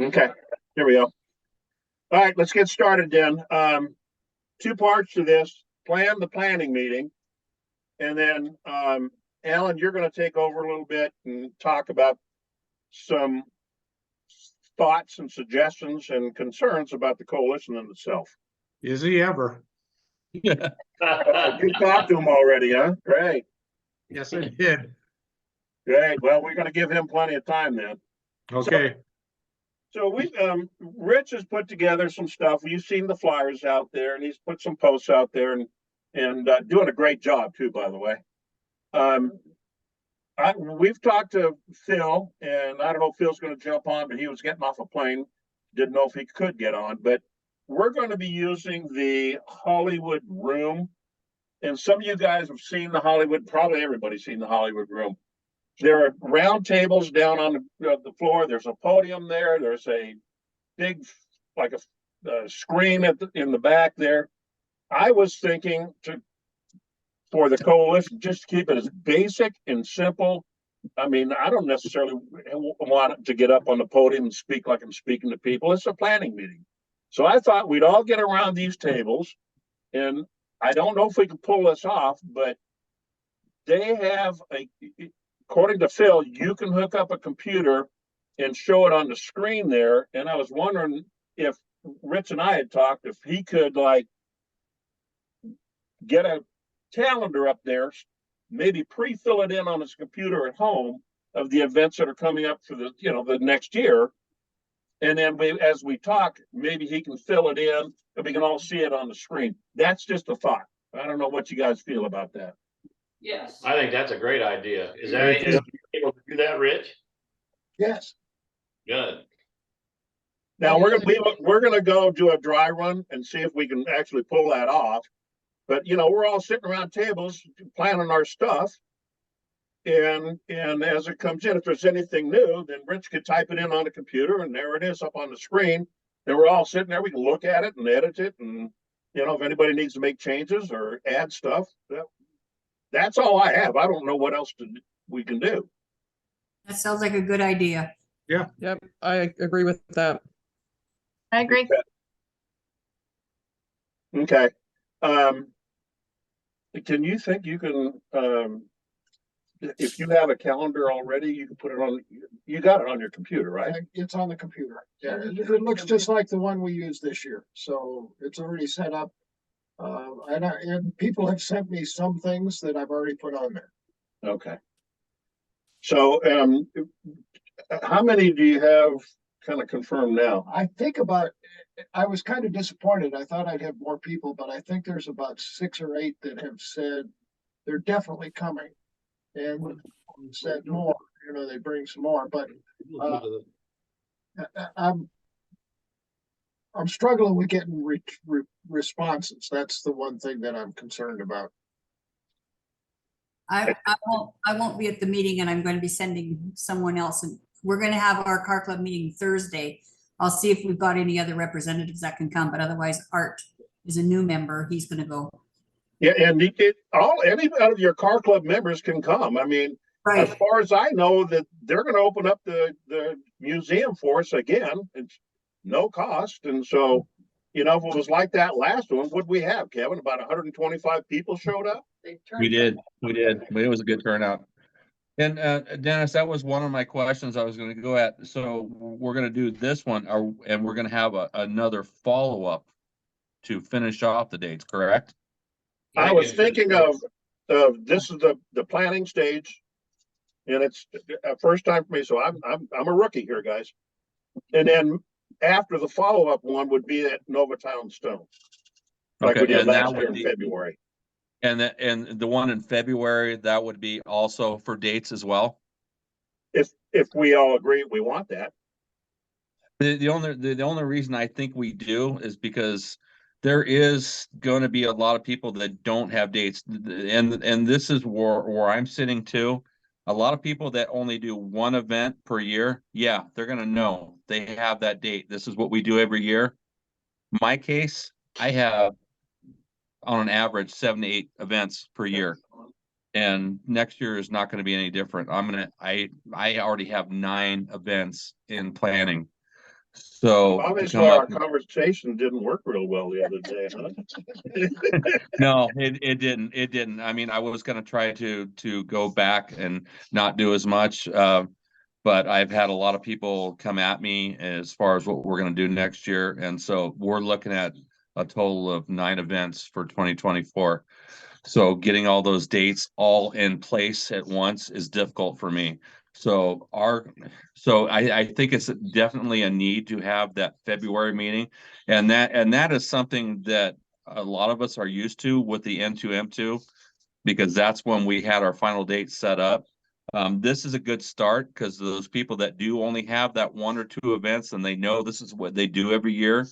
Okay, here we go. All right, let's get started then. Two parts to this. Plan the planning meeting. And then, Alan, you're going to take over a little bit and talk about some thoughts and suggestions and concerns about the coalition in itself. Is he ever? You talked to him already, huh? Great. Yes, I did. Great. Well, we're going to give him plenty of time then. Okay. So we, Rich has put together some stuff. You've seen the flyers out there, and he's put some posts out there, and doing a great job too, by the way. We've talked to Phil, and I don't know if Phil's going to jump on, but he was getting off a plane. Didn't know if he could get on, but we're going to be using the Hollywood Room. And some of you guys have seen the Hollywood, probably everybody's seen the Hollywood Room. There are round tables down on the floor. There's a podium there. There's a big, like a screen in the back there. I was thinking for the coalition, just to keep it as basic and simple. I mean, I don't necessarily want to get up on the podium and speak like I'm speaking to people. It's a planning meeting. So I thought we'd all get around these tables, and I don't know if we can pull this off, but they have according to Phil, you can hook up a computer and show it on the screen there. And I was wondering if Rich and I had talked, if he could like get a calendar up there, maybe pre-fill it in on his computer at home of the events that are coming up for the next year. And then as we talk, maybe he can fill it in and we can all see it on the screen. That's just a thought. I don't know what you guys feel about that. Yes. I think that's a great idea. Is there any able to do that, Rich? Yes. Good. Now we're gonna go do a dry run and see if we can actually pull that off. But we're all sitting around tables planning our stuff. And as it comes in, if there's anything new, then Rich could type it in on the computer, and there it is up on the screen. And we're all sitting there. We can look at it and edit it, and if anybody needs to make changes or add stuff, that's all I have. I don't know what else we can do. That sounds like a good idea. Yeah. Yep, I agree with that. I agree. Okay. Can you think you can, if you have a calendar already, you can put it on, you got it on your computer, right? It's on the computer. Yeah, it looks just like the one we used this year. So it's already set up. And people have sent me some things that I've already put on there. Okay. So, how many do you have kind of confirmed now? I was kind of disappointed. I thought I'd have more people, but I think there's about 6 or 8 that have said they're definitely coming, and said more. They bring some more, but I'm struggling with getting responses. That's the one thing that I'm concerned about. I won't be at the meeting, and I'm going to be sending someone else, and we're going to have our car club meeting Thursday. I'll see if we've got any other representatives that can come, but otherwise Art is a new member. He's going to go. Yeah, and any of your car club members can come. I mean, right. As far as I know, that they're going to open up the museum for us again. It's no cost, and so if it was like that last one, what'd we have, Kevin? About 125 people showed up. We did. It was a good turnout. And Dennis, that was one of my questions I was going to go at. So we're going to do this one, and we're going to have another follow-up to finish off the dates, correct? I was thinking of this is the planning stage, and it's a first time for me, so I'm a rookie here, guys. And then after the follow-up one would be at Novatown Stone, like we did last year in February. And the one in February, that would be also for dates as well. If we all agree we want that. The only reason I think we do is because there is going to be a lot of people that don't have dates, and this is where I'm sitting too. A lot of people that only do one event per year, yeah, they're going to know they have that date. This is what we do every year. My case, I have on an average 7 to 8 events per year. And next year is not going to be any different. I already have 9 events in planning. So to Obviously, come our up, conversation didn't work real well the other day, huh? no, it didn't. I mean, I was going to try to go back and not do as much. But I've had a lot of people come at me as far as what we're going to do next year. And so we're looking at a total of 9 events for 2024. So getting all those dates all in place at once is difficult for me. So I think it's definitely a need to have that February meeting. And that is something that a lot of us are used to with the N2M2, because that's when we had our final date set up. This is a good start because those people that do only have that 1 or 2 events and they know this is what they do every year,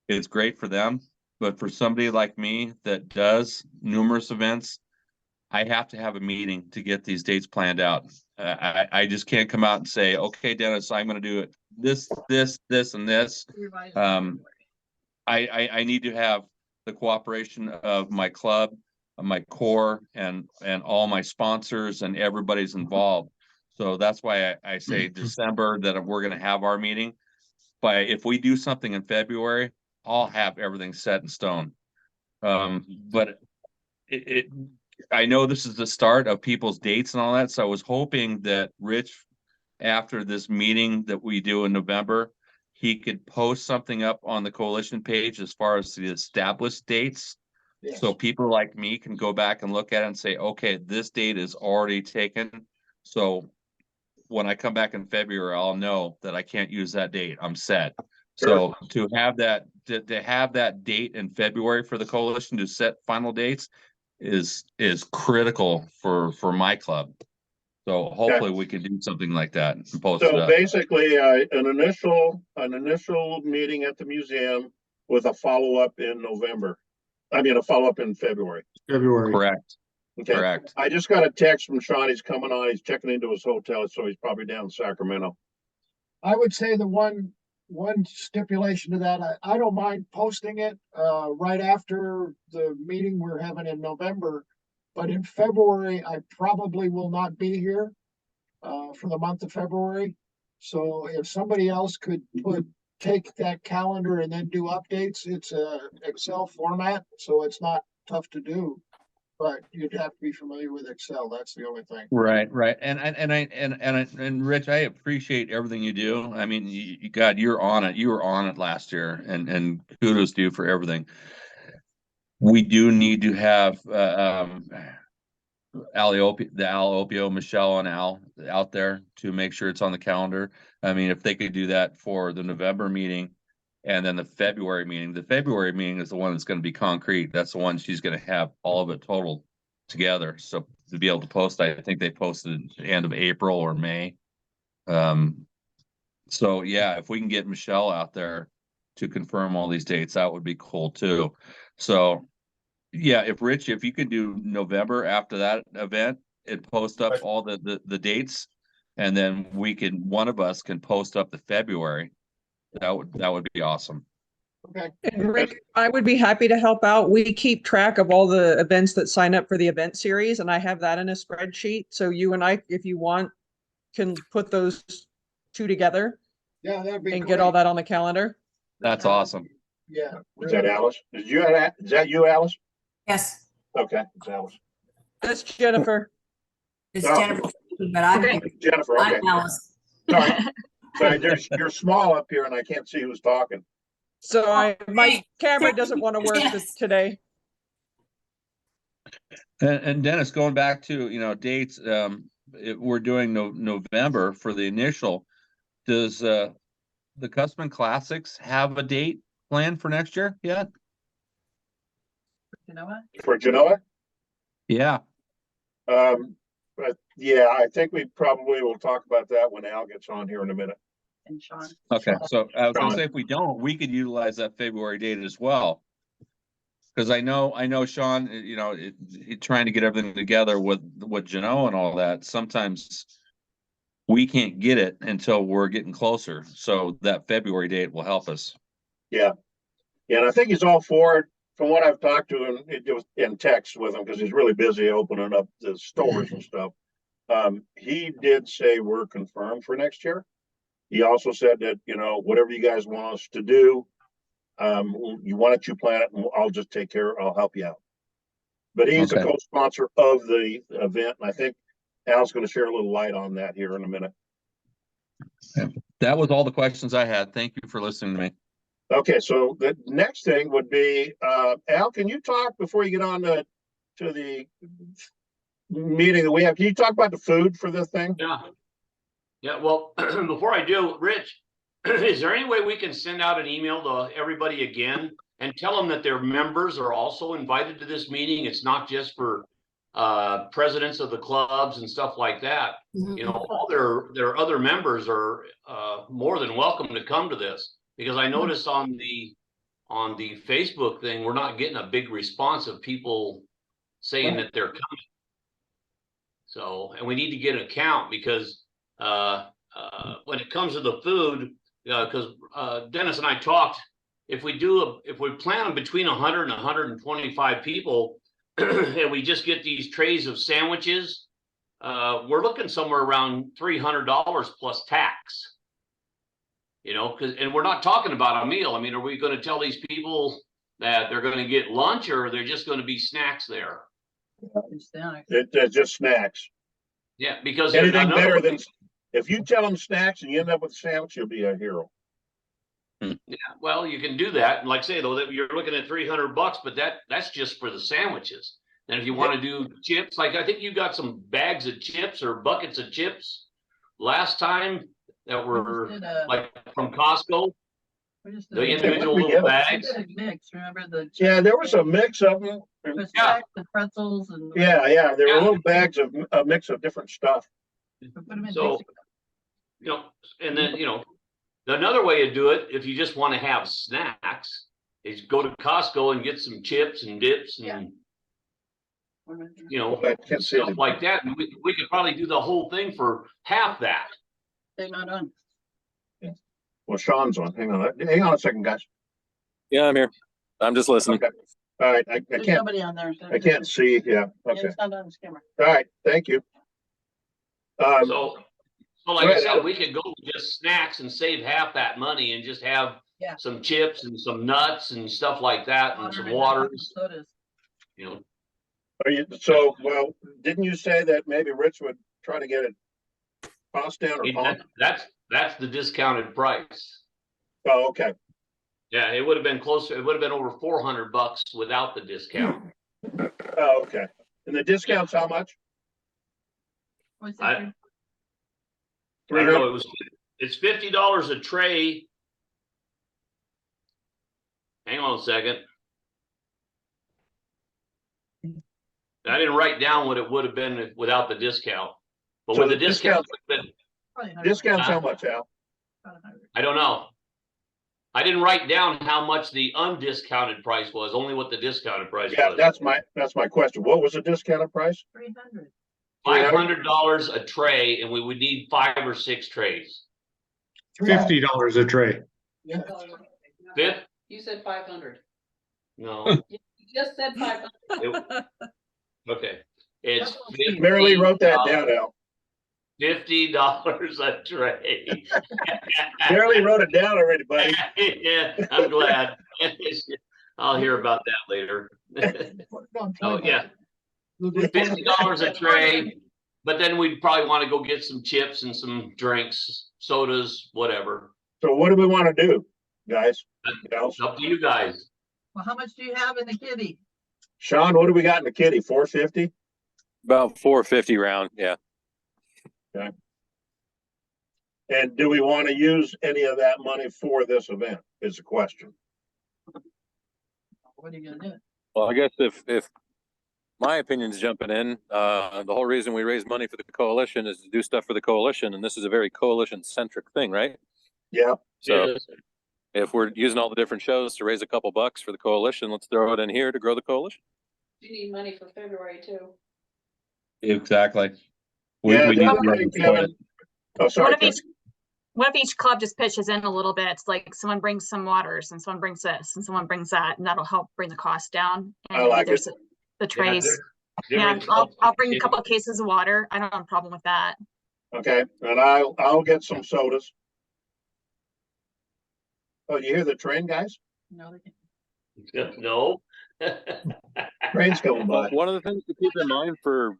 it's great for them. But for somebody like me that does numerous events, I have to have a meeting to get these dates planned out. I just can't come out and say, okay, Dennis, I'm going to do it this, and this. I need to have the cooperation of my club, my core, and all my sponsors, and everybody's involved. So that's why I say December that we're going to have our meeting. But if we do something in February, I'll have everything set in stone. But I know this is the start of people's dates and all that. So I was hoping that Rich, after this meeting that we do in November, he could post something up on the coalition page as far as the established dates. Yes. So people like me can go back and look at it and say, okay, this date is already taken. So when I come back in February, I'll know that I can't use that date. I'm set. So to have that date in February for the coalition to set final dates is critical for my club. So hopefully we can do something like that and post it So up. basically, an initial meeting at the museum with a follow-up in November. I mean, a follow-up in February. February. Correct. Okay. Correct. I just got a text from Sean. He's coming on. He's checking into his hotel, so he's probably down in Sacramento. I would say the one stipulation to that, I don't mind posting it right after the meeting we're having in November. But in February, I probably will not be here for the month of February. So if somebody else could take that calendar and then do updates, it's a Excel format, so it's not tough to do. But you'd have to be familiar with Excel. That's the only thing. Right. And Rich, I appreciate everything you do. I mean, God, you're on it. You were on it last year, and kudos to you for everything. We do need to have Al Opio, Michelle, and Al out there to make sure it's on the calendar. I mean, if they could do that for the November meeting and then the February meeting is the one that's going to be concrete. That's the one she's going to have all of it total together. So to be able to post, I think they posted at the end of April or May. So yeah, if we can get Michelle out there to confirm all these dates, that would be cool too. So yeah, if you could do November after that event and post up all the dates, and then one of us can post up the February, that would be awesome. Okay. And Rick, I would be happy to help out. We keep track of all the events that sign up for the event series, and I have that in a spreadsheet. So you and I, if you want, can put those 2 together Yeah, that'd be and get all that on the calendar. That's awesome. Yeah. Is that Alice? Is that you, Alice? Yes, Okay, it's Alice. That's Jennifer. it's Oh. Jennifer, but I'm, Okay. Jennifer, okay. I'm Alice. Sorry, you're small up here and I can't see who's talking. So my camera doesn't want to work Yes. today. And Dennis, going back to dates, we're doing November for the initial. Does the Custom Classics have a date planned for next year yet? For Genoa? Yeah. But yeah, I think we probably will talk about that when Al gets on here in a minute. And Sean. Okay, so I was gonna Sean. say, if we don't, we could utilize that February date as well. Because I know Sean, trying to get everything together with Genoa and all that, sometimes we can't get it until we're getting closer. So that February date will help us. Yeah. Yeah, and I think he's all for it. from what I've talked to him, it was in text with him because he's really busy opening up the stores and stuff. He did say we're confirmed for next year. He also said that, you know, whatever you guys want us to do, why don't you plan it and I'll just take care, I'll help you out. But he's a Okay. co-sponsor of the event, and I think Al's going to share a little light on that here in a minute. That was all the questions I had. Thank you for listening to me. Okay, so the next thing would be, Al, can you talk before you get on to the meeting that we have? Can you talk about the food for this thing? Yeah. Yeah, well, before I do, Rich, is there any way we can send out an email to everybody again and tell them that their members are also invited to this meeting? It's not just for presidents of the clubs and stuff like that. Mhm. You know, all their other members are more than welcome to come to this, because I noticed on the Facebook thing, we're not getting a big response of people saying that they're coming. So, and we need to get an account, because when it comes to the food, because Dennis and I talked, if we plan on between 100 and 125 people, and we just get these trays of sandwiches, we're looking somewhere around $300 plus tax. You know, and we're not talking about a meal. I mean, are we going to tell these people that they're going to get lunch, or are there just going to be snacks there? It's just snacks. Yeah, because Anything better than, if you tell them snacks and you end up with a sandwich, you'll be a hero. Yeah, well, you can do that. And like I say, though, that you're looking at $300, but that's just for the sandwiches. And if you want to do chips, like I think you got some bags of chips or buckets of chips last time that were like from Costco, the individual little bags. Mix, remember the? Yeah, there was a mix of them. The Yeah. pretzels and. Yeah, there were Yeah. little bags of a mix of different stuff. So, you know, and then, you know, another way to do it, if you just want to have snacks, is go to Costco and get some chips and dips and, you know, I can't see stuff it. like that. And we could probably do the whole thing for half that. They're not on. Well, Sean's on. Hang on a second, guys. Yeah, I'm here. I'm just listening. Okay. All right, I There's can't, somebody on there. I can't see. Yeah, okay. It's not on his camera. All right, thank you. So like I said, we could go with just snacks and save half that money and just have Yeah. some chips and some nuts and stuff like that and some waters, you know. Well, didn't you say that maybe Rich would try to get it cost down or on? That's the discounted price. Oh, okay. Yeah, it would have been closer. It would have been over $400 without the discount. Oh, okay. And the discount's how much? I don't know. It's $50 a tray. Hang on a second. I didn't write down what it would have been without the discount. But So with the the discount, Discount's how much, Al? I don't know. I didn't write down how much the undiscounted price was, only what the discounted price Yeah, was. that's my question. What was the discounted price? 300. $500 a tray, and we would need 5 or 6 trays. $50 a tray. Yeah. Fifth? You said 500. No. You just said 500. Okay. It's Marilee wrote that down, Al. $50 a tray. Marilee wrote it down already, buddy. Yeah, I'm glad. I'll hear about that later. Oh, yeah. $50 a tray, but then we'd probably want to go get some chips and some drinks, sodas, whatever. So what do we want to do, guys? It's up to you guys. Well, how much do you have in the kitty? Sean, what do we got in the kitty? 450? About 450 round. Yeah. And do we want to use any of that money for this event is the question. What are you gonna do? Well, I guess if my opinion's jumping in, the whole reason we raise money for the coalition is to do stuff for the coalition, and this is a very coalition centric thing, right? Yeah. So Yes. if we're using all the different shows to raise a couple bucks for the coalition, let's throw it in here to grow the coalition. You need money for February too. Exactly. Yeah, We the need other thing, Kevin. Oh, sorry. What if Kevin. he's- what if each club just pitches in a little bit? Like someone brings some waters and someone brings this and someone brings that, and that'll help bring the cost down. And I like there's it. the trays. Different Yeah, I'll clubs bring a get- couple of cases of water. I don't have a problem with that. Okay, and I'll get some sodas. Oh, you hear the train, guys? No, they can't. No. Train's going by. One of the things to keep in mind for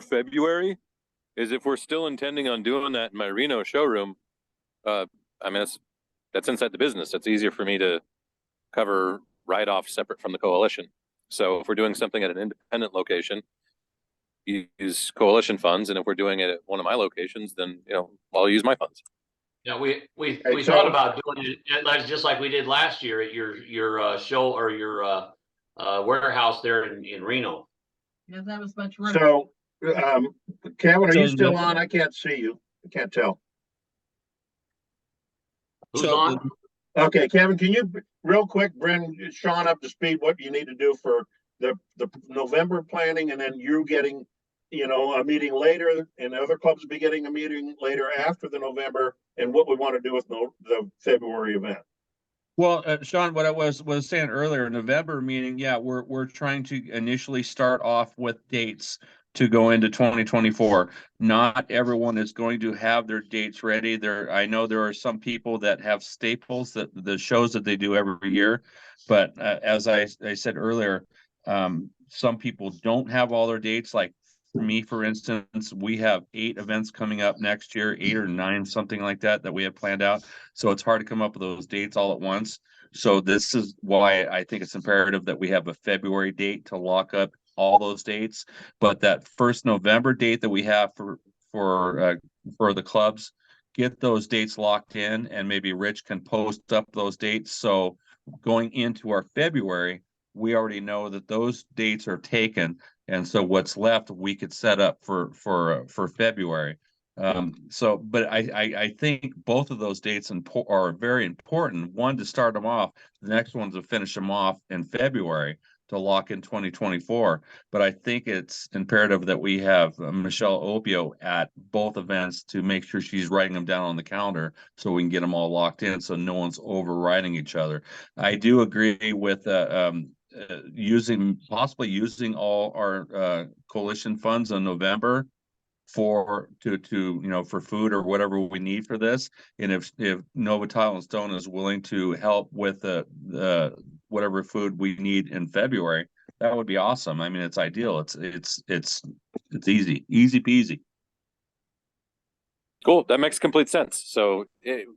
February is if we're still intending on doing that in my Reno showroom, I mean, that's inside the business. It's easier for me to cover write-off separate from the coalition. So if we're doing something at an independent location, use coalition funds, and if we're doing it at one of my locations, then I'll use my funds. Yeah, we Hey, thought so- about doing it just like we did last year at your show or your warehouse there in Reno. He doesn't have as much room. So, Kevin, are you So still the- on? I can't see you. I can't tell. Who's So on? Okay, Kevin, can you real quick bring Sean up to speed what you need to do for the November planning, and then you getting, a meeting later, and the other clubs be getting a meeting later after the November, and what we want to do with the February event. Well, Sean, what I was saying earlier, November meeting, yeah, we're trying to initially start off with dates to go into 2024. Not everyone is going to have their dates ready. I know there are some people that have staples, that the shows that they do every year, but as I said earlier, some people don't have all their dates. Like for me, for instance, we have 8 events coming up next year, 8 or 9, something like that we have planned out. So it's hard to come up with those dates all at once. So this is why I think it's imperative that we have a February date to lock up all those dates. But that first November date that we have for the clubs, get those dates locked in, and maybe Rich can post up those dates. So going into our February, we already know that those dates are taken. And so what's left, we could set up for February. But I think both of those dates are very important. One, to start them off. The next one to finish them off in February to lock in 2024. But I think it's imperative that we have Michelle Opio at both events to make sure she's writing them down on the calendar so we can get them all locked in so no one's overriding each other. I do agree with possibly using all our coalition funds in November for food or whatever we need for this. And if Nova Tile and Stone is willing to help with the whatever food we need in February, that would be awesome. I mean, it's ideal. It's easy peasy. Cool. That makes complete sense. So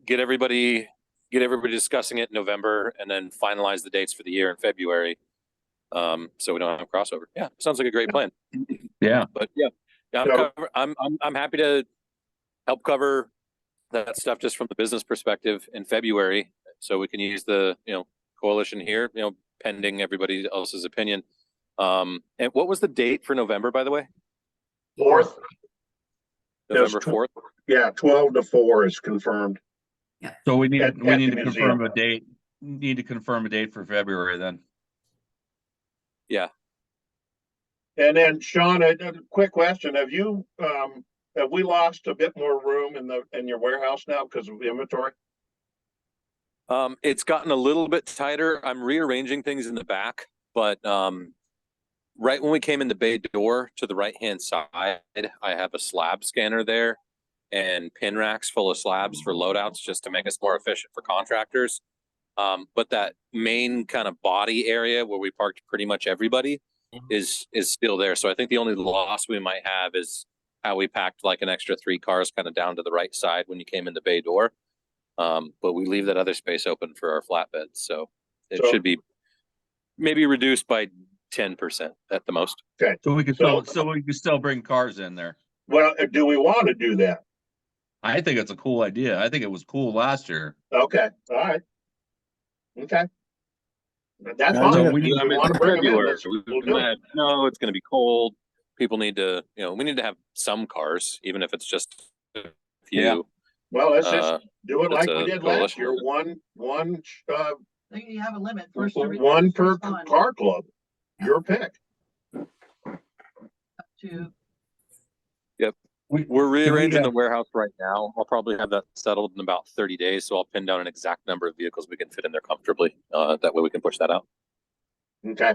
get everybody discussing it in November, and then finalize the dates for the year in February. So we don't have crossover. Yeah, sounds like a great plan. Yeah. But yeah, I'm happy to help cover that stuff just from the business perspective in February, so we can use the coalition here, pending everybody else's opinion. And what was the date for November, by the way? 4th. November 4th. Yeah, 12 to 4 is confirmed. So we need At to the confirm museum. a date. Need to confirm a date for February then. Yeah. And then Sean, a quick question. Have we lost a bit more room in your warehouse now because of inventory? It's gotten a little bit tighter. I'm rearranging things in the back, but right when we came in the bay door to the right-hand side, I have a slab scanner there and pin racks full of slabs for loadouts just to make us more efficient for contractors. But that main kind of body area where we parked pretty much everybody is still there. So I think the only loss we might have is how we packed like an extra 3 cars kind of down to the right side when you came in the bay door. But we leave that other space open for our flatbeds. So it should be maybe reduced by 10% at the most. Okay. So we can still bring cars in there. Well, do we want to do that? I think it's a cool idea. I think it was cool last year. Okay. All right. Okay. That's So fine. we If you I mean, want to bring them in, February, we'll do it. no, it's going to be cold. People need to, we need to have some cars, even if it's just a few. Yeah. Well, let's just do it it's like we a did last coalition year. event. You have a limit. First to One per respond car club. Your pick. to We're rearranging the warehouse right now. I'll probably have that settled in about 30 days. So I'll pin down an exact number of vehicles we can fit in there comfortably. That way we can push that out. Okay.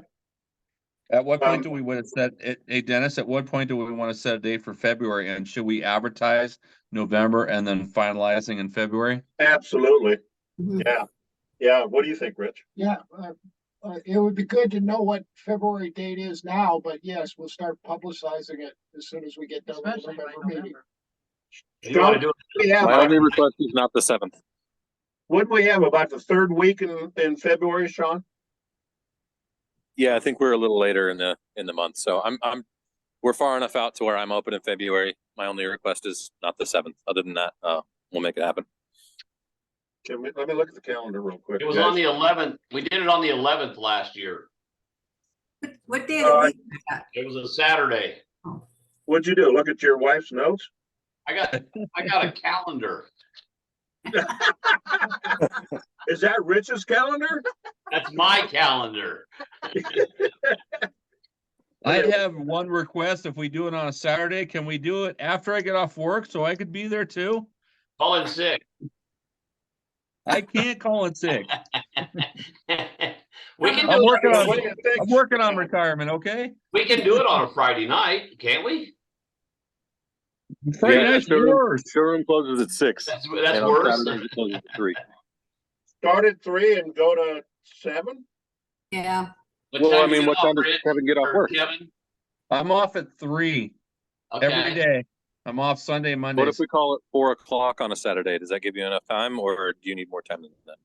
At what point do we want to set it? Hey, Dennis, at what point do we want to set a date for February? And should we advertise November and then finalizing in February? Absolutely. Mhm. Yeah. Yeah. What do you think, Rich? Yeah, it would be good to know what February date is now, but yes, we'll start publicizing it as soon as we get done with the Especially by November meeting. November. You want to do it? We have, My only request is not the 7th. what we have about the third week in February, Sean? Yeah, I think we're a little later in the month. So we're far enough out to where I'm open in February. My only request is not the 7th. Other than that, we'll make it happen. Let me look at the calendar real quick. It was guys. on the 11th. We did it on the 11th last year. What day of the week is that? It was a Saturday. What'd you do? Look at your wife's notes? I got a calendar. Is that Rich's calendar? That's my calendar. I have one request. If we do it on a Saturday, can we do it after I get off work so I could be there too? Call in sick. I can't call it sick. We can I'm do working on, What do you think? I'm working on retirement, okay? We can do it on a Friday night, can't we? Friday night's yours. Showroom closes at 6. That's and on worse. Saturdays it closes at 3. Start at 3 and go to 7? Yeah, What Well, time I you mean, get what off, time does Rich Kevin get off or work? Kevin? I'm off at 3 every Okay. day. I'm off Sunday, and What if Mondays. we call it 4 o'clock on a Saturday? Does that give you enough time, or do you need more time than that?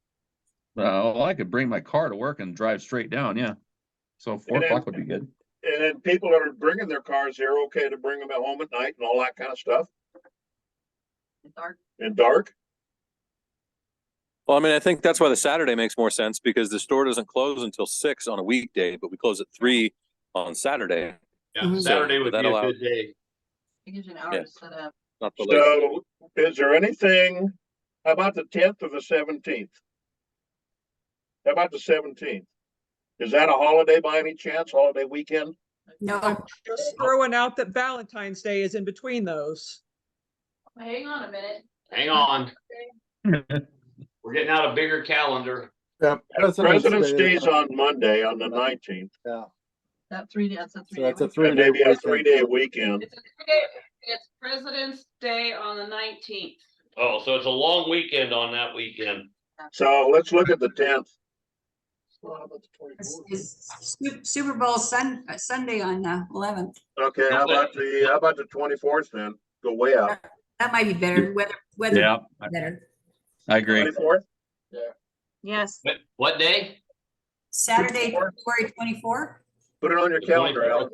Well, I could bring my car to work and drive straight down, yeah. So 4 And then- o'clock would be good. And then people that are bringing their cars here, okay to bring them at home at night and all that kind of stuff Dark. in dark? Well, I mean, I think that's why the Saturday makes more sense because the store doesn't close until 6 on a weekday, but we close at 3 on Saturday. Yeah, Mhm. Saturday would that be a allows- good day. It gives you an hour Yeah. to set up. Not the late. So is there anything, how about the 10th or the 17th? How about the 17th? Is that a holiday by any chance, holiday weekend? no, Just throwing out that Valentine's Day is in between those. Hang on a minute. Hang on. We're getting out a bigger calendar. Yeah, President's Day's on Monday, on the 19th. That's a 3-day. So that's a weekend. 3-day Maybe a weekend. 3-day weekend. It's a 3-day, it's President's Day on the 19th. Oh, so it's a long weekend on that weekend. So let's look at the 10th. Well, how about the 24th? it's Super Bowl Sunday on the 11th. Okay, how about the 24th then? Go way out. That might be better, weather Yeah, better. I agree. 24th? Yes. What day? Saturday, 24th. February 24th? Put it on your The calendar, 24th. Alan.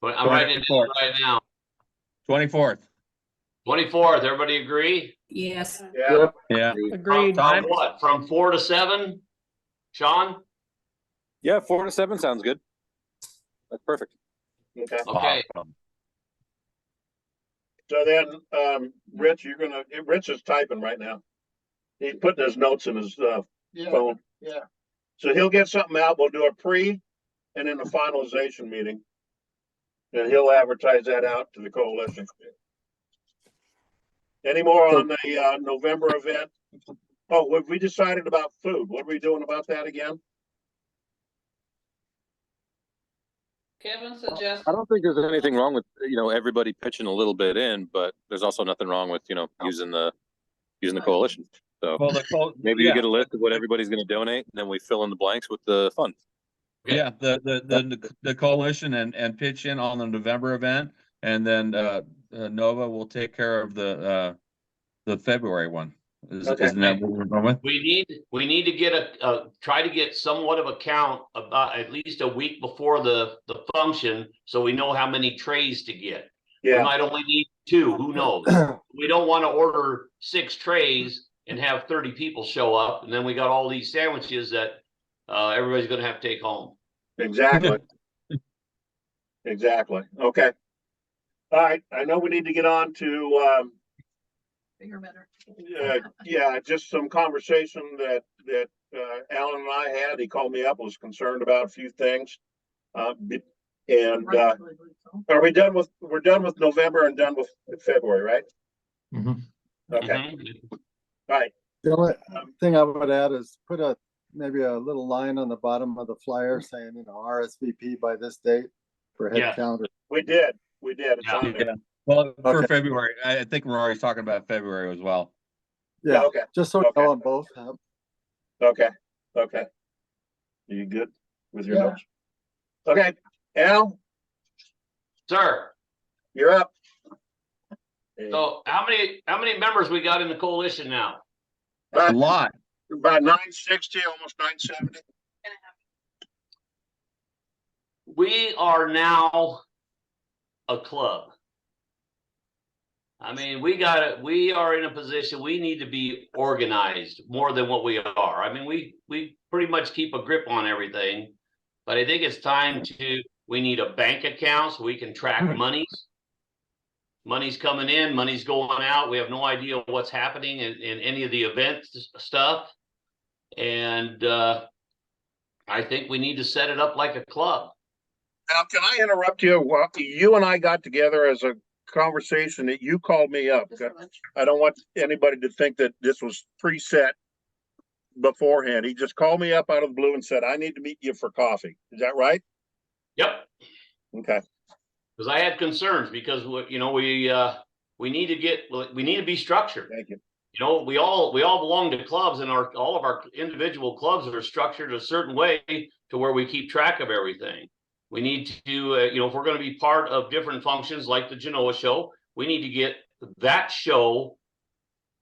But I'm writing it down right now. 24th. 24th, everybody agree? Yes. Yeah, Yeah. Agreed. From what, from 4 to 7? Sean? Yeah, 4 to 7 sounds good. That's perfect. okay. Okay. Awesome. So then, Rich is typing right now. He's putting his notes in his Yeah, phone. yeah. So he'll get something out. We'll do a pre and then a finalization meeting. And he'll advertise that out to the coalition. Any more on the November event? Oh, what we decided about food? What are we doing about that again? Kevin suggests, I don't think there's anything wrong with, everybody pitching a little bit in, but there's also nothing wrong with, using the coalition. So Well, maybe you get a list of what everybody's going to donate, and then we fill in the blanks with the funds. Yeah, the coalition and pitch in on the November event, and then Nova will take care of the February one. Okay. Isn't that what we're going with? We need to get try to get somewhat of a count about at least a week before the function, so we know how many trays to get. We Yeah, might only need 2, who knows? We don't want to order 6 trays and have 30 people show up, and then we got all these sandwiches that everybody's gonna have to take home. exactly. Exactly. Okay. All right. I know we need to get on to Bigger, better. yeah, just some conversation that Alan and I had. He called me up, was concerned about a few things. And, are we done with, we're done with November and done with February, right? Mhm. Okay, Mhm. all right. The only thing I would add is put maybe a little line on the bottom of the flyer saying, RSVP by this date for head Yeah. count. We did. It's Yeah. on there. Yeah. Well, for Okay. February, I think we're already talking about February as well. Yeah, Okay, just so you Okay. know on both. okay. You good with your Yeah. notes? Okay, Al, Sir, you're up. so how many members we got in the coalition now? A About, lot. about 960, almost 970. We are now a club. I mean, we are in a position, we need to be organized more than what we are. I mean, we pretty much keep a grip on everything, but I think it's time we need a bank account so we can track monies. Money's coming in, money's going out. We have no idea what's happening in any of the event stuff. And I think we need to set it up like a club. Now, can I interrupt you? Well, you and I got together as a conversation that you called me up. I don't want anybody to think that this was preset beforehand. He just called me up out of the blue and said, I need to meet you for coffee. Is that right? Yep. Okay. Because I had concerns because we need to be structured. Thank you. We all belong to clubs, and all of our individual clubs are structured a certain way to where we keep track of everything. We need to, if we're going to be part of different functions like the Genoa show, we need to get that show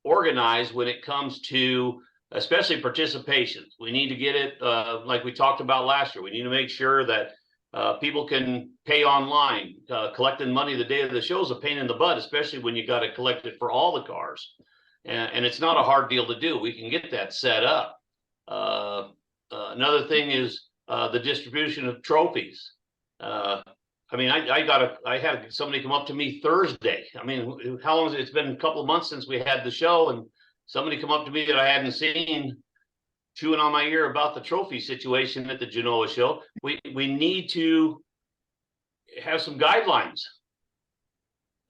organized when it comes to especially participation. We need to get it like we talked about last year. We need to make sure that people can pay online. Collecting money the day of the show is a pain in the butt, especially when you got to collect it for all the cars. And it's not a hard deal to do. We can get that set up. Another thing is the distribution of trophies. I mean, I had somebody come up to me Thursday. I mean, how long has it's been? A couple of months since we had the show, and somebody come up to me that I hadn't seen, chewing on my ear about the trophy situation at the Genoa show. We need to have some guidelines.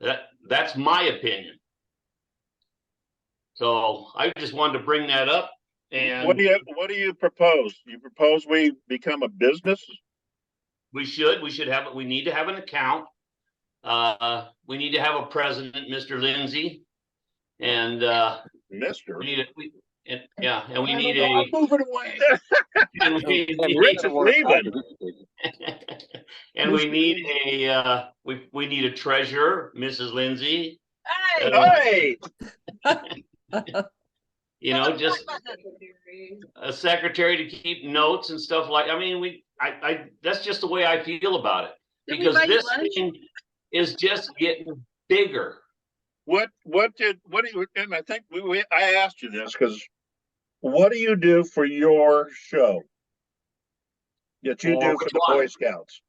That's my opinion. So I just wanted to bring that up. And what do you propose? You propose we become a business? We need to have an account. We need to have a president, Mr. Lindsay, and Mr. we need and we need I'm moving away. Rich is leaving. And we need we need a treasurer, Mrs. Lindsay. Hey. Just a secretary to keep notes and stuff like. I mean, that's just the way I feel about it, because this thing is just getting bigger. What do you? And I think I asked you this because what do you do for your show that you do for the Boy Scouts?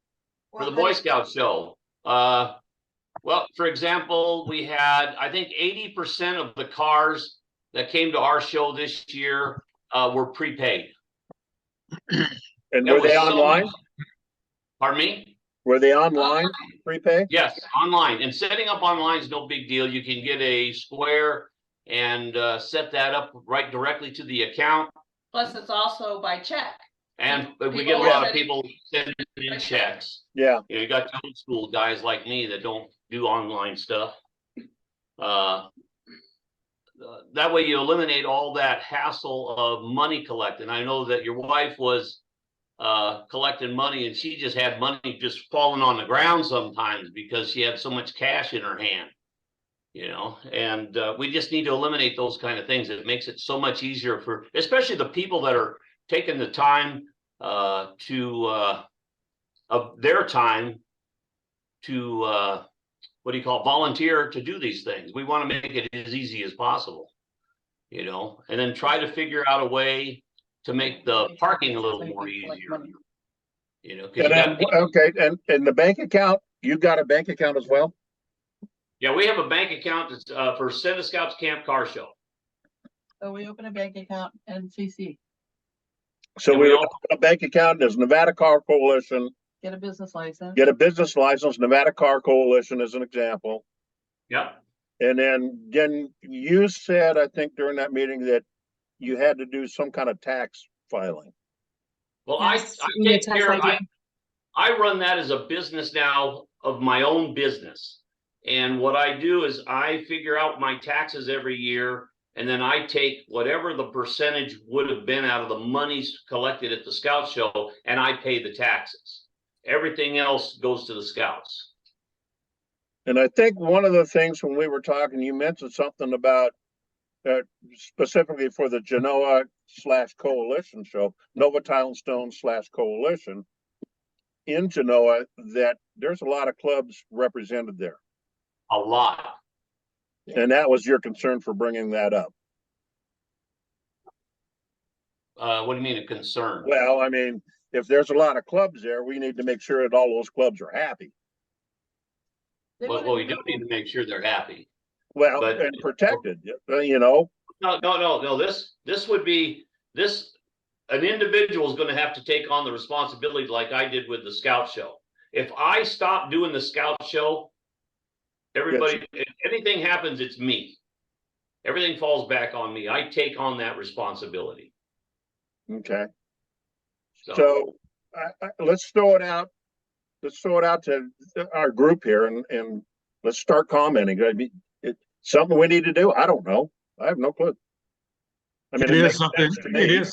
For the Boy Scout show, well, for example, we had, I think 80% of the cars that came to our show this year were prepaid. And were they online? Pardon me? Were they online prepaid? Yes, online. And setting up online is no big deal. You can get a Square and set that up right directly to the account. Plus, it's also by check. And we get a lot of people sending in checks. Yeah. You got old school guys like me that don't do online stuff. That way you eliminate all that hassle of money collecting. I know that your wife was collecting money, and she just had money just falling on the ground sometimes because she had so much cash in her hand, and we just need to eliminate those kind of things. It makes it so much easier for especially the people that are taking the time of their time to volunteer to do these things. We want to make it as easy as possible, and then try to figure out a way to make the parking a little more easier. Okay, and the bank account, you got a bank account as well? Yeah, we have a bank account that's for Send the Scouts Camp Car Show. So we open a bank account, NCC. So we open a bank account as Nevada Car Coalition Get a business license. get a business license, Nevada Car Coalition as an example. Yep. And then you said, I think during that meeting that you had to do some kind of tax filing. Well, Yes, I you need a take tax care, ID. I run that as a business now of my own business. And what I do is I figure out my taxes every year, and then I take whatever the percentage would have been out of the monies collected at the scout show, and I pay the taxes. Everything else goes to the scouts. And I think one of the things when we were talking, you mentioned something about specifically for the Genoa/Coalition show, Nova Tile Stone/Coalition in Genoa, that there's a lot of clubs represented there. A lot. And that was your concern for bringing that up. What do you mean a concern? Well, I mean, if there's a lot of clubs there, we need to make sure that all those clubs are happy. Well, we do need to make sure they're happy. Well, But- and protected, you know. No. This would be this. An individual is going to have to take on the responsibility like I did with the scout show. If I stop doing the scout show, everybody, if anything happens, it's me. Everything falls back on me. I take on that responsibility. Okay. So let's throw it out. Let's throw it out to our group here and let's start commenting. I mean, it's something we need to do. I don't know. I have no clue. I mean, It is makes something, sense to me. it is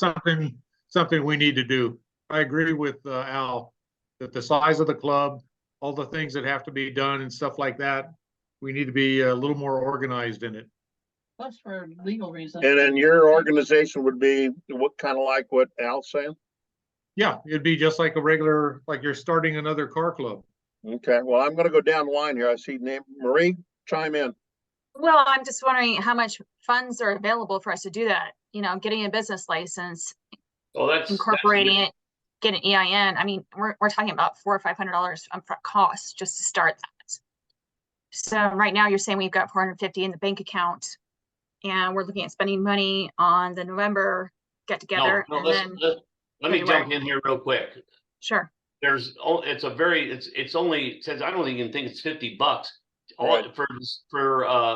something we need to do. I agree with Al, that the size of the club, all the things that have to be done and stuff like that, we need to be a little more organized in it. Plus for legal reasons. And then your organization would be what kind of like what Al's saying? Yeah, it'd be just like a regular, like you're starting another car club. Okay, well, I'm gonna go down the line here. I see name Marie, chime in. Well, I'm just wondering how much funds are available for us to do that. You know, getting a business license, Well, that's incorporating it, get an EIN. I mean, we're talking about $400 or $500 upfront costs just to start that. So right now you're saying we've got 450 in the bank account, and we're looking at spending money on the November get together. No, And then let me January. jump in here real quick. Sure. It's only, since I don't even think it's $50 all Right.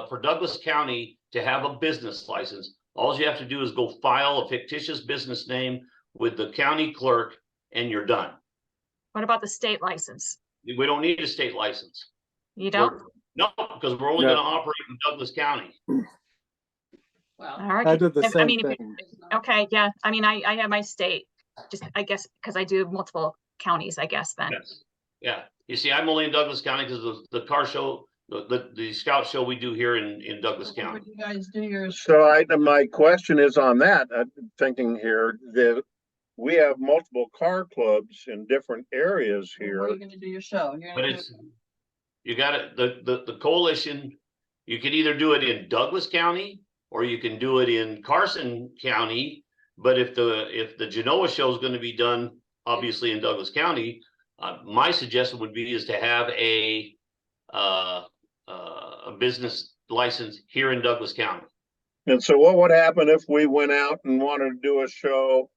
for Douglas County to have a business license. All you have to do is go file a fictitious business name with the county clerk and you're done. What about the state license? We don't need a state license. You don't? No, because we're only No. going to operate in Douglas County. Well, All right. I did the I same mean, if you- thing. Okay, yeah. I mean, I have my state, just, I guess, because I do multiple counties, I guess, then. Yes. Yeah. You see, I'm only in Douglas County because of the car show, the scout show we do here in Douglas Where County. would you guys do yours? So my question is on that, I'm thinking here that we have multiple car clubs in different areas Where are here. you gonna do your show? You're But gonna do it's, you got it, the coalition, you could either do it in Douglas County or you can do it in Carson County. But if the Genoa show is going to be done, obviously in Douglas County, my suggestion would be is to have a business license here in Douglas County. And so what would happen if we went out and wanted to do a show?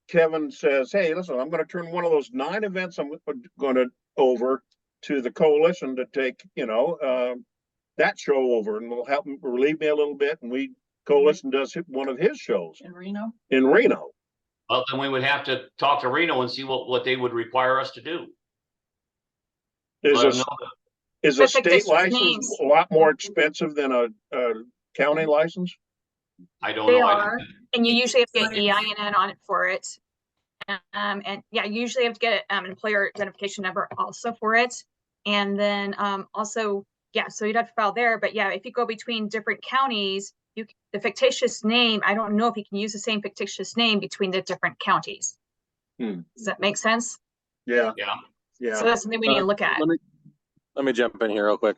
Kevin says, hey, listen, I'm gonna turn one of those 9 events I'm gonna over to the coalition to take, that show over and will help relieve me a little bit. And coalition does one of his shows in Reno? in Reno. Well, then we would have to talk to Reno and see what they would require us to do. Is Let a, them know. is a But state district license names. a lot more expensive than a county license? I don't They know. are, and you usually have to get What is- EIN on it for it. And yeah, you usually have to get an employer identification number also for it. And then also, yeah, so you'd have to file there. But yeah, if you go between different counties, the fictitious name, I don't know if you can use the same fictitious name between the different counties. Hmm. Does that make sense? Yeah, Yeah. yeah. So that's something we need to look at. Let me jump in here real quick.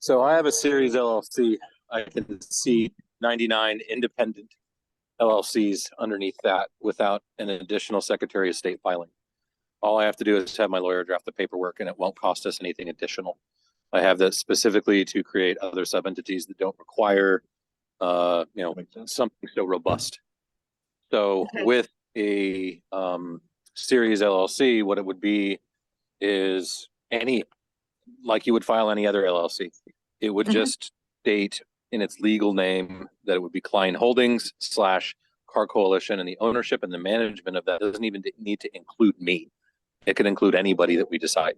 So I have a series LLC. I can see 99 independent LLCs underneath that without an additional Secretary of State filing. All I have to do is have my lawyer draft the paperwork and it won't cost us anything additional. I have that specifically to create other sub-entities that don't require, Makes sense. something so robust. So Okay. with a series LLC, what it would be is like you would file any other LLC. It would just state in its legal name that it would be Klein Holdings / Car Coalition, and the ownership and the management of that doesn't even need to include me. It could include anybody that we decide.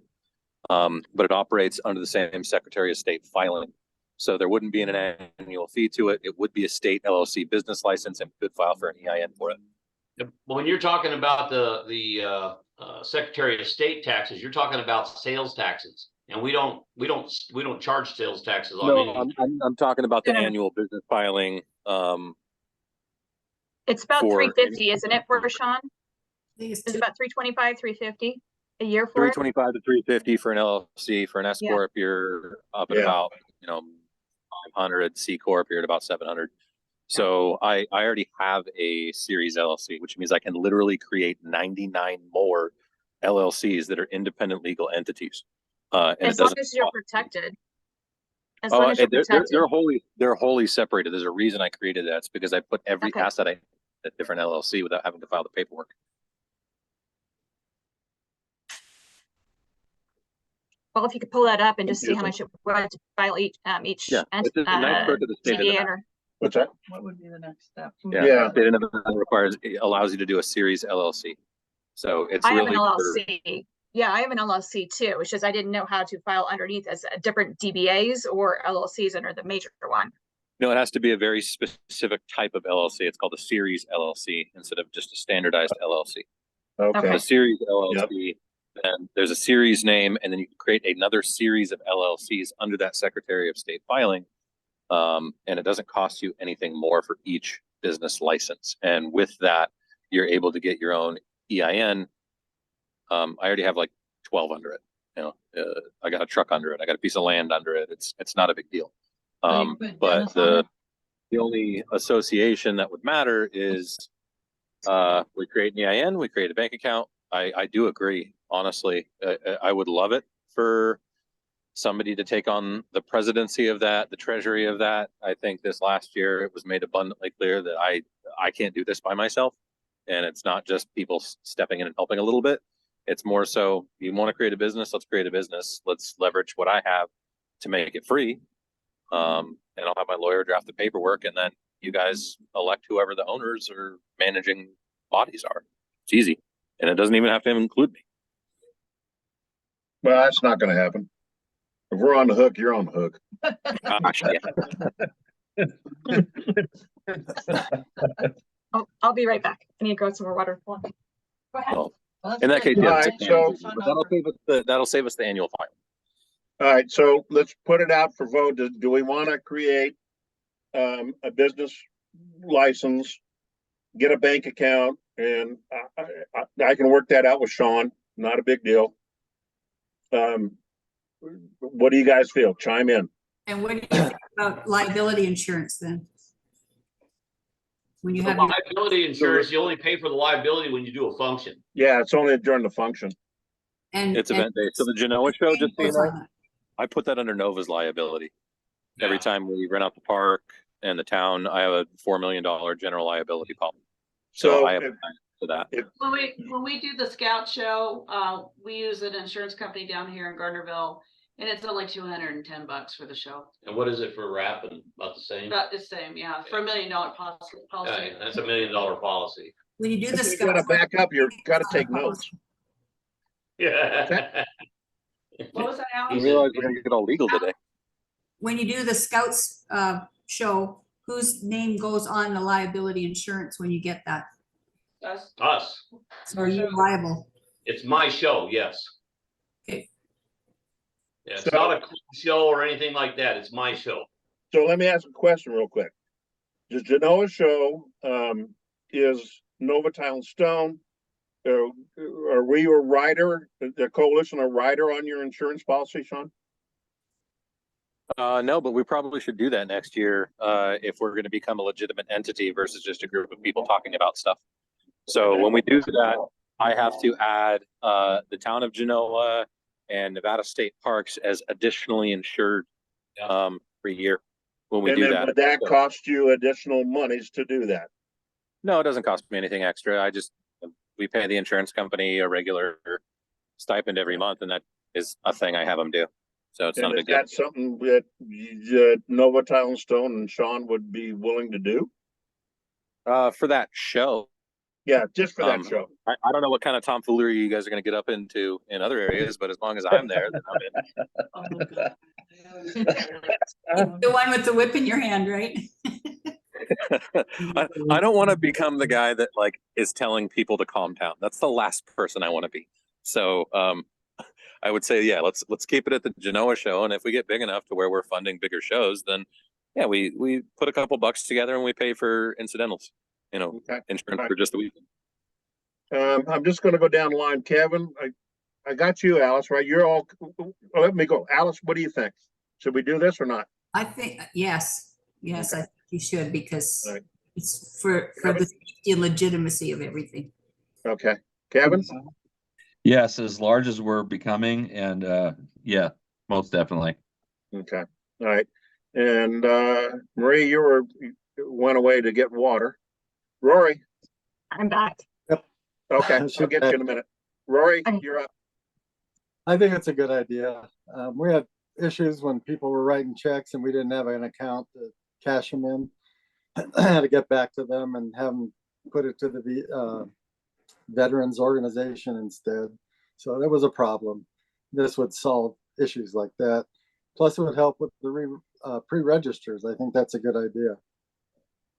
But it operates under the same Secretary of State filing. So there wouldn't be an annual fee to it. It would be a state LLC business license and could file for an EIN for it. When you're talking about the Secretary of State taxes, you're talking about sales taxes, and we don't charge sales taxes on No, any. I'm talking about the No, no, no. annual business filing. It's about For- 350, isn't it, for Sean? I think it's It's two- about 325, 350 a year for it. 325 to 350 for an LLC. For an S Yeah. corp, you're up at Yeah. about 500. C corp, you're at about 700. So I already have a series LLC, which means I can literally create 99 more LLCs that are independent legal entities. And As it long doesn't as you're cost- protected. As long as you're protected. they're wholly separated. There's a reason I created that. It's because I put every Okay. asset in a different LLC without having to file the paperwork. Well, if you could pull that up and just see how Confusing. much it would to file each Yeah, it's a nice start to the state of the DBA map. or What's that? What would be the next step? Yeah. State of Nevada it allows you to do a series LLC. So it's I have an really for- LLC. Yeah, I have an LLC too. It's just I didn't know how to file underneath as different DBAs or LLCs under the major one. No, it has to be a very specific type of LLC. It's called a series LLC instead of just a standardized LLC. Okay. A series LLC, and there's a series name, and then you can create another series of LLCs under that Secretary of State filing. And it doesn't cost you anything more for each business license. And with that, you're able to get your own EIN. I already have like 12 under it. I got a truck under it. I got a piece of land under it. It's not a big deal. So you put But Dennis on it? the only association that would matter is we create an EIN, we create a bank account. I do agree, honestly. I would love it for somebody to take on the presidency of that, the treasury of that. I think this last year it was made abundantly clear that I can't do this by myself. And it's not just people stepping in and helping a little bit. It's more so you want to create a business, let's create a business. Let's leverage what I have to make it free. And I'll have my lawyer draft the paperwork, and then you guys elect whoever the owners or managing bodies are. It's easy. And it doesn't even have to include me. Well, that's not gonna happen. If we're on the hook, you're on the hook. Gosh, yeah. I'll be right back. I need to grab some more water. Go ahead. Well, Well, that's in that good. case, yeah, All right, it's a so- annual, but that'll save us the annual file. All right, so let's put it out for vote. Do we want to create a business license, get a bank account, and I can work that out with Sean. Not a big deal. What do you guys feel? Chime in. And what do you think about liability insurance then? When you The have your liability insurance, you only pay for the liability when you do a function. Yeah, it's only during the function. and. It's and- event based. So the Genoa show, just so you goes on know, that. I put that under Nova's liability. Every Yeah. time we rent out the park and the town, I have a $4 million general liability policy. So So I have if- to that. When we do the scout show, we use an insurance company down here in Gardnerville, and it's only $210 for the show. And what is it for wrap and about the same? About the same, yeah, for $1 million policy. Yeah, that's $1 million policy. When you do the. You gotta back up. You gotta take notes. Yeah. What was that, I Alex? realize we're gonna get all legal today. When you do the scouts show, whose name goes on the liability insurance when you get that? Us? Us. So are you liable? It's my show, yes. Okay. Yeah, it's So- not a club show or anything like that. It's my show. So let me ask a question real quick. Does Genoa show, is Novatown Stone, are we a rider, the coalition a rider on your insurance policy, Sean? No, but we probably should do that next year if we're gonna become a legitimate entity versus just a group of people talking about stuff. So when we do that, I have to add the town of Genoa and Nevada State Parks as additionally insured per year when we And do then that. would that So- cost you additional monies to do that? No, it doesn't cost me anything extra. we pay the insurance company a regular stipend every month, and that is a thing I have them do. So it's not a And is big deal. that something that Nova Tile and Stone and Sean would be willing to do? For that show, Yeah, just for that show. I don't know what kind of tomfoolery you guys are going to get up into in other areas, but as long as I'm there, then I'm in. The one with the whip in your hand, right? I don't want to become the guy that like is telling people to calm down. That's the last person I want to be. So I would say, yeah, let's keep it at the Genoa show, and if we get big enough to where we're funding bigger shows, then yeah, we put a couple bucks together and we pay for incidentals. Okay. Insurance Right. for just the weekend. I'm just going to go down the line. Kevin, I got you, Alice, right? You're all, let me go. Alice, what do you think? Should we do this or not? I think, yes, I think you should, because Right. it's for the safety and legitimacy of everything. Okay. Kevin? Yes, as large as we're becoming, and yeah, most definitely. Okay. All right. And Marie, you went away to get water. Rory? I'm back. Okay, I'll get you in a minute. Rory, you're up. I think it's a good idea. We had issues when people were writing checks and we didn't have an account to cash them in. I had to get back to them and have them put it to the veterans organization instead. So that was a problem. This would solve issues like that. Plus it would help with the pre-registers. I think that's a good idea.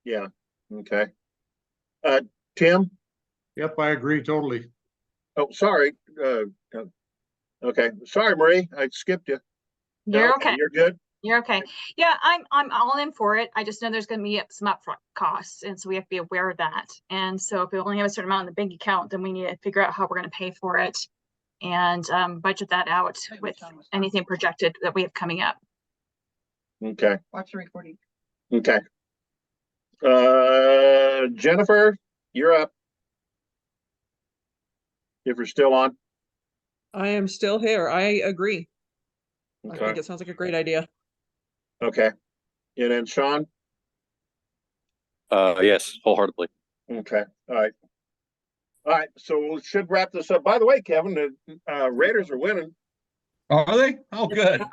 Yeah. Okay. Tim? Yep, I agree totally. Oh, sorry. Okay. Sorry, Marie. I skipped you. You're No, okay. You're good. You're okay. Yeah, I'm all in for it. I just know there's going to be some upfront costs, and so we have to be aware of that. And so if we only have a certain amount in the bank account, then we need to figure out how we're going to pay for it and budget that out with anything projected that we have coming up. Okay. Watch the recording. Okay. Jennifer, you're up. If you're still on. I am still here. I agree. I Okay. think it sounds like a great idea. Okay. And then Sean? Yes, wholeheartedly. Okay. All right. All right. So we should wrap this up. By the way, Kevin, the Raiders are winning. Are they? Oh, good.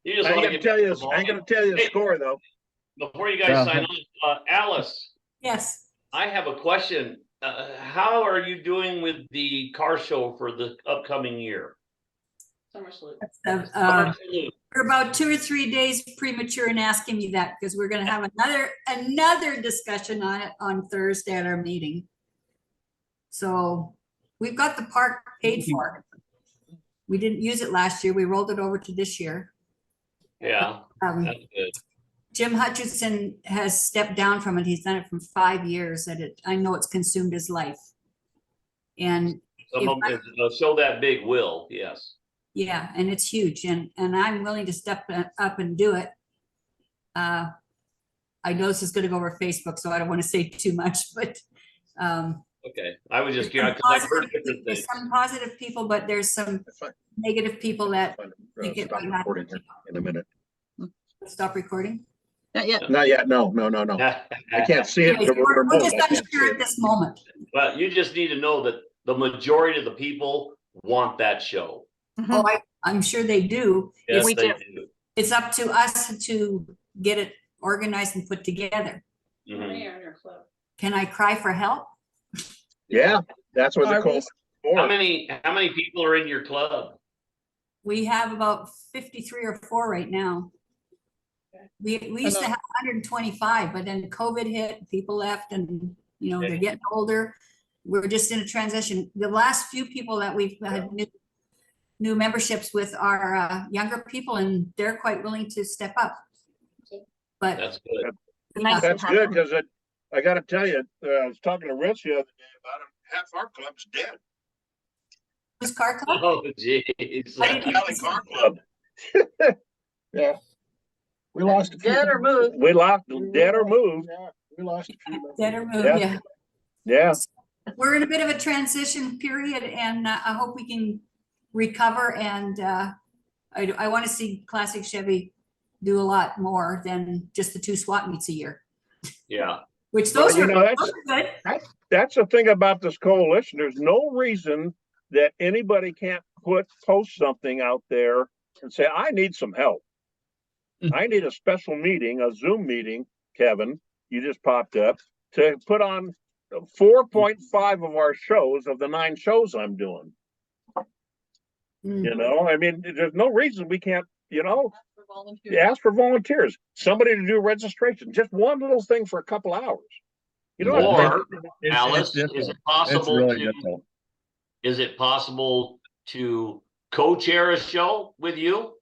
You just I wanna ain't get gonna tell you. the I ain't gonna tell you the Hey. score though. Before you guys sign off, Alice, Yes. I have a question. How are you doing with the car show for the upcoming year? Summer Salute. We're about 2 or 3 days premature in asking me that, because we're gonna have another discussion on it on Thursday at our meeting. So we've got the park paid for. We didn't use it last year. We rolled it over to this year. Yeah, that's good. Jim Hutchinson has stepped down from it. He's done it for 5 years, and I know it's consumed his life. And Some of them, a show that big will, yes. yeah, and it's huge, and I'm willing to step up and do it. I know this is gonna go over Facebook, so I don't want to say too much, but Okay, I was just there's curious, because I've heard different there's things. some positive people, but there's some That's fine. negative people that think it Stop might not. recording here in a minute. Stop recording. Not yet. Not yet. No. I can't see it. Anyways, we're remote. just I can't see unsure it. at this moment. But you just need to know that the majority of the people want that show. Oh, I'm sure they do. Yes, We they do. do. It's up to us to get it organized and put together. Mhm. Many are in your club. Can I cry for help? Yeah, that's what I they're will- called. How many people are in your club? We have about 53 or 4 right now. We used to have 125, but then COVID hit, people left, and they're getting older. We're just in a transition. The last few people that we've had new memberships with are younger people, and they're quite willing to step up. But That's good. It's nice to That's have good, them. because I gotta tell you, I was talking to Rich the other day about it. Half our club's dead. who's car club? Oh, geez. Valley Car Club. Yeah. We lost a few. Dead or moved. We lost dead or moved. Yeah, we lost a few. Dead or moved, Yeah. yeah. Yeah. We're in a bit of a transition period, and I hope we can recover. And I want to see Classic Chevy do a lot more than just the 2 swap meets a year. Yeah, which Well, those you are, know, those are good. that's the thing about this coalition. There's no reason that anybody can't post something out there and say, I need some help. I need a special meeting, a Zoom meeting, Kevin, you just popped up, to put on 4.5 of our shows of the 9 shows I'm doing. You know, I mean, there's no reason we can't, you know, ask for volunteers, somebody to do registration, just one little thing for a couple hours. You know, Or, It's Alice, is difficult. it It's possible really to, difficult. is it possible to co-chair a show with you?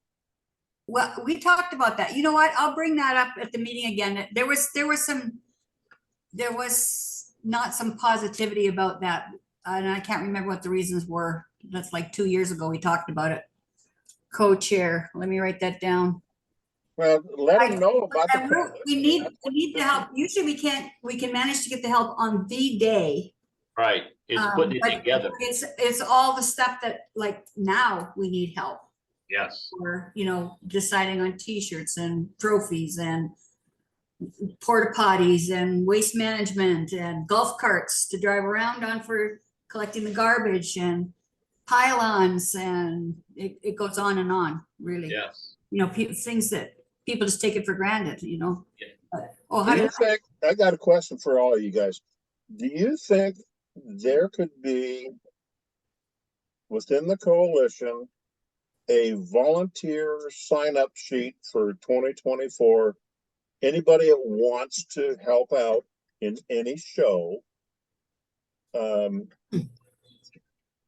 Well, we talked about that. You know what? I'll bring that up at the meeting again. There was not some positivity about that. And I can't remember what the reasons were. That's like 2 years ago, we talked about it. Co-chair, let me write that down. well, let them know about the. We need the help. Usually we can manage to get the help on the day. Right, it's putting it But together. It's all the stuff that, like, now we need help. Yes. Or, you know, deciding on t-shirts and trophies and porta potties and waste management and golf carts to drive around on for collecting the garbage and pylons, and it goes on, really. Yes. You know, things that people just take it for granted, you know. Yeah. But, oh, Do you think, I got a question for all of you guys. Do you think there could be within the coalition a volunteer sign up sheet for 2024? Anybody that wants to help out in any show,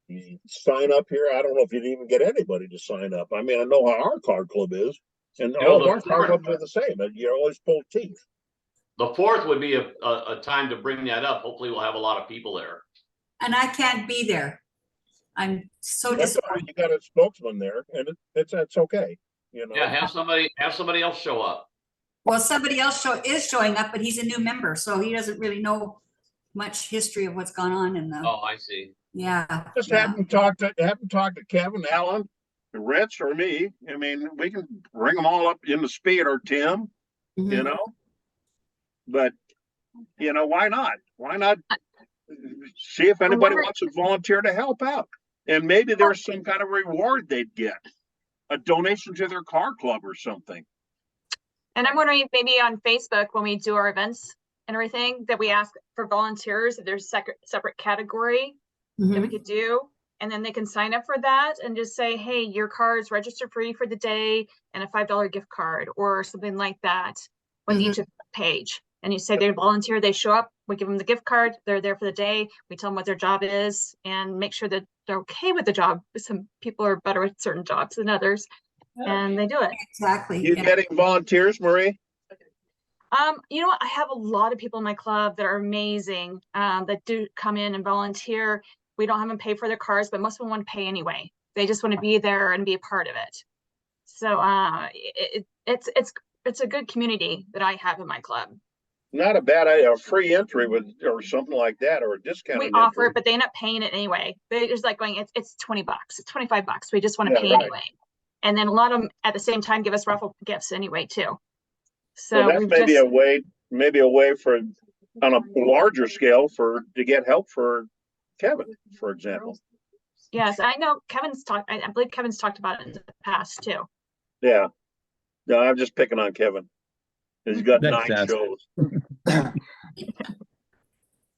you sign up here. I don't know if you'd even get anybody to sign up. I mean, I know how our card club is, and all of our card clubs are the same. You always pull teeth. The 4th would be a time to bring that up. Hopefully we'll have a lot of people there. and I can't be there. I'm so That's all right. disappointed. You got a spokesman there, and it's okay. You know. Yeah, have somebody else show up. Well, somebody else is showing up, but he's a new member, so he doesn't really know much history of what's gone on in the, Oh, I see. yeah. Just yeah. have them talk to Kevin, Alan, Rich, or me. I mean, we can bring them all up in the speed, or Tim, you Mhm. know. But you know, why not? Why not see if anybody wants to volunteer to help out? And maybe there's some kind of reward they'd get, a donation to their car club or something. And I'm wondering if maybe on Facebook, when we do our events and everything, that we ask for volunteers, if there's a separate category that we could do, and then they can sign up for that and just say, hey, your car is registered free for the day and a $5 gift card or something like that with each page. And you say they volunteer, they show up, we give them the gift card, they're there for the day, we tell them what their job is and make sure that they're okay with the job. Some people are better at certain jobs than others, and they do it. Exactly. You getting volunteers, Marie? You know what? I have a lot of people in my club that are amazing, that do come in and volunteer. We don't have them pay for their cars, but most of them want to pay anyway. They just want to be there and be a part of it. So it's a good community that I have in my club. Not a bad idea. A free entry or something like that, or a discount. We offer it, but they end up paying it anyway. They just like going, it's $20, it's $25. We just want to pay anyway. And then a lot of them at the same time give us raffle gifts anyway too. So that's maybe a way for on a larger scale to get help for Kevin, for example. Yes, I know Kevin's talked. I believe Kevin's talked about it in the past too. Yeah. No, I'm just picking on Kevin. He's got 9 shows.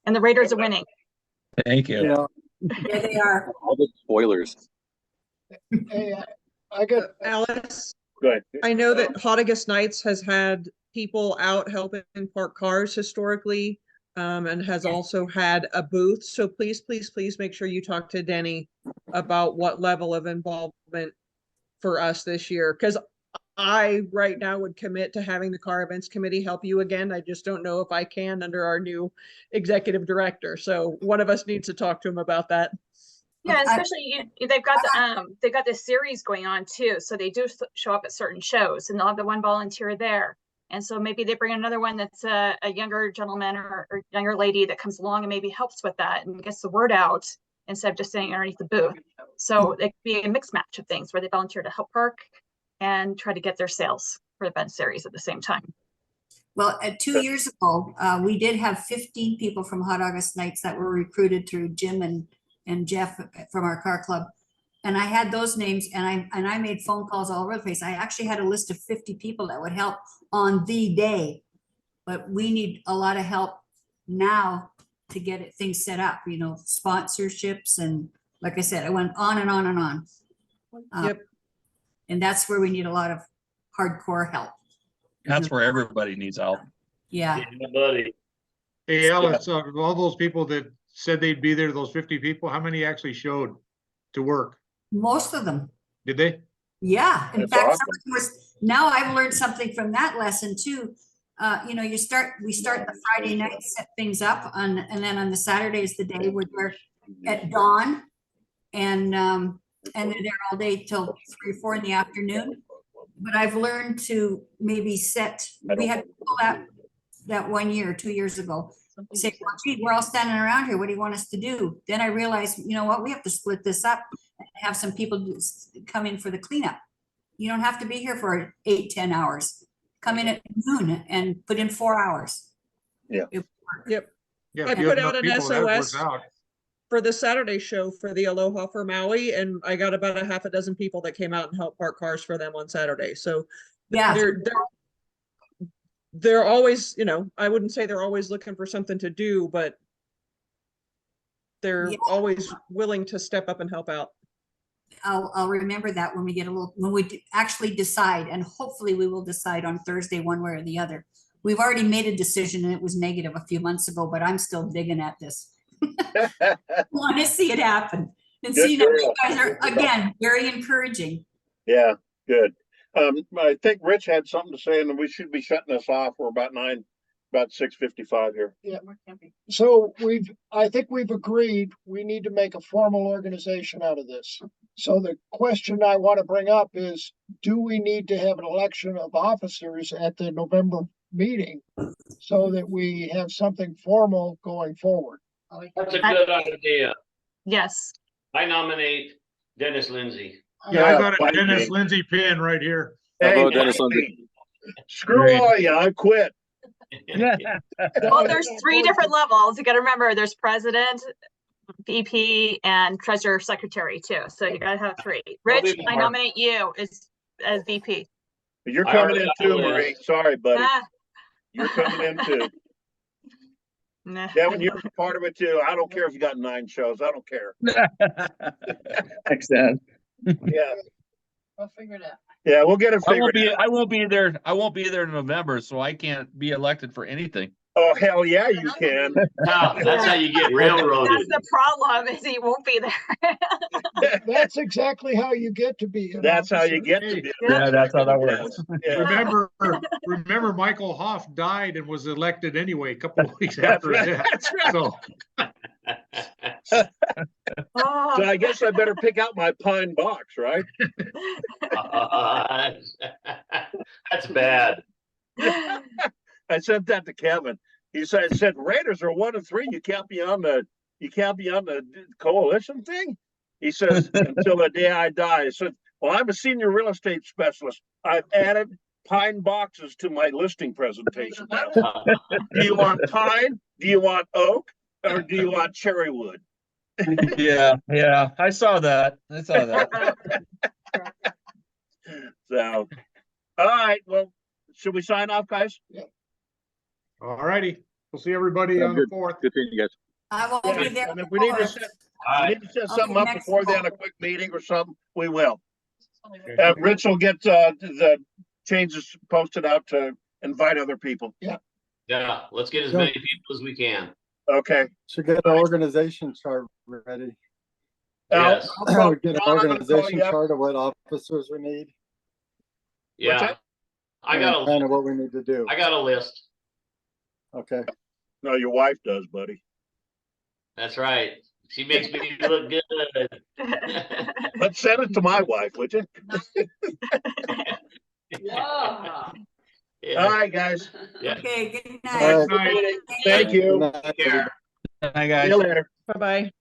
And the Raiders are winning. Thank you. Yeah, they are. All the spoilers. Hey, I got Alice, Go ahead. I know that Hottigus Nights has had people out helping park cars historically, and has also had a booth. So please, please, please make sure you talk to Denny about what level of involvement for us this year. Because I right now would commit to having the car events committee help you again. I just don't know if I can under our new executive director. So one of us needs to talk to him about that. Yeah, especially they've got this series going on too. So they do show up at certain shows, and they'll have the one volunteer there. And so maybe they bring another one that's a younger gentleman or younger lady that comes along and maybe helps with that and gets the word out instead of just sitting underneath the booth. So it could be a mixed match of things where they volunteer to help park and try to get their sales for the event series at the same time. Well, 2 years ago, we did have 15 people from Hot August Nights that were recruited through Jim and Jeff from our car club. And I had those names and I made phone calls all over the place. I actually had a list of 50 people that would help on the day. But we need a lot of help now to get things set up, sponsorships. And like I said, I went on and on and on. Yep. And that's where we need a lot of hardcore help. That's where everybody needs help. Yeah. Yeah, buddy. Hey, Alice, all those people that said they'd be there, those 50 people, how many actually showed to work? Most of them. Did they? Yeah. In That's fact, awesome. some of them was, now I've learned something from that lesson too. We start the Friday night, set things up and then on the Saturday is the day where we're at dawn and they're there all day till 3 or 4 in the afternoon. But I've learned to maybe we had people that 1 year, 2 years ago, say, well, gee, we're all standing around here. What do you want us to do? Then I realized, you know what, we have to split this up and have some people come in for the cleanup. You don't have to be here for 8-10 hours. Come in at noon and put in 4 hours. Yep. Yeah. I if you put have out enough an people, that works SOS out. for the Saturday show for the Aloha for Maui, and I got about a half a dozen people that came out and helped park cars for them on Saturday. So Yeah. they're always, I wouldn't say they're always looking for something to do, but they're Yeah. always willing to step up and help out. I'll remember that when we actually decide, and hopefully we will decide on Thursday one way or the other. We've already made a decision and it was negative a few months ago, but I'm still digging at this. Want to see it happen and see that you guys are again very encouraging. Yeah, good. I think Rich had something to say, and we should be shutting this off. We're about 6:55 here. Yeah. So I think we've agreed we need to make a formal organization out of this. So the question I want to bring up is, do we need to have an election of officers at the November meeting so that we have something formal going forward? That's a good idea. Yes. I nominate Dennis Lindsay. Yeah, I got a Bite Dennis me. Lindsay pin right here. Hey, vote Dennis bite Lindsay. me. Screw Great. all you, I quit. Well, there's 3 different levels. You got to remember there's president, VP, and treasurer secretary too. So you got to have 3. Rich, I nominate you as VP. You're I coming already in got the too, list. Marie. Sorry, buddy. Ah, You're coming in too. nah. Devin, you're part of it too. I don't care if you got 9 shows. I don't care. Thanks, Dad. Yeah. We'll figure it out. Yeah, we'll get it I won't figured be. out. I won't be there. I won't be there in November, so I can't be elected for anything. Oh, hell yeah, you can. That's how you get railroaded. That's the problem is he won't be there. That's exactly how you get to be. an That's how you officer. get to be. Yeah, that's how that works. Yeah. Remember Michael Hoff died and was elected anyway a couple of weeks That's after right. that. That's right. So Oh. So I guess I better pick out my pine box, right? That's bad. I sent that to Kevin. He said Raiders are 1-3. You can't be on the coalition thing. He says until the day I die. I said, well, I'm a senior real estate specialist. I've added pine boxes to my listing presentation now. Do you want pine? Do you want oak? Or do you want cherry wood? Yeah, I saw that. So, all right. Well, should we sign off, guys? all righty. We'll see everybody on the 4th. Good seeing you guys. I won't Yeah, be there. and if we need to set, something up next before then, call. a quick meeting or something, we will. Okay. Rich will get the changes posted out to invite other people. Yeah, let's get as many people as we can. Okay. Should get an organization chart ready. Yes. Al, We get an Ron, I'm gonna call organization you up. chart of what officers we need. Yeah. that? I got Kind of what we need to do. a list. Okay. No, your wife does, buddy. That's right. She makes me look good. Let's send it to my wife, would you? Whoa. Yeah. All right, guys. Yeah. Okay, good All night. right. Thank you. Good night, Take care. Hi, See guys. you later. Bye-bye.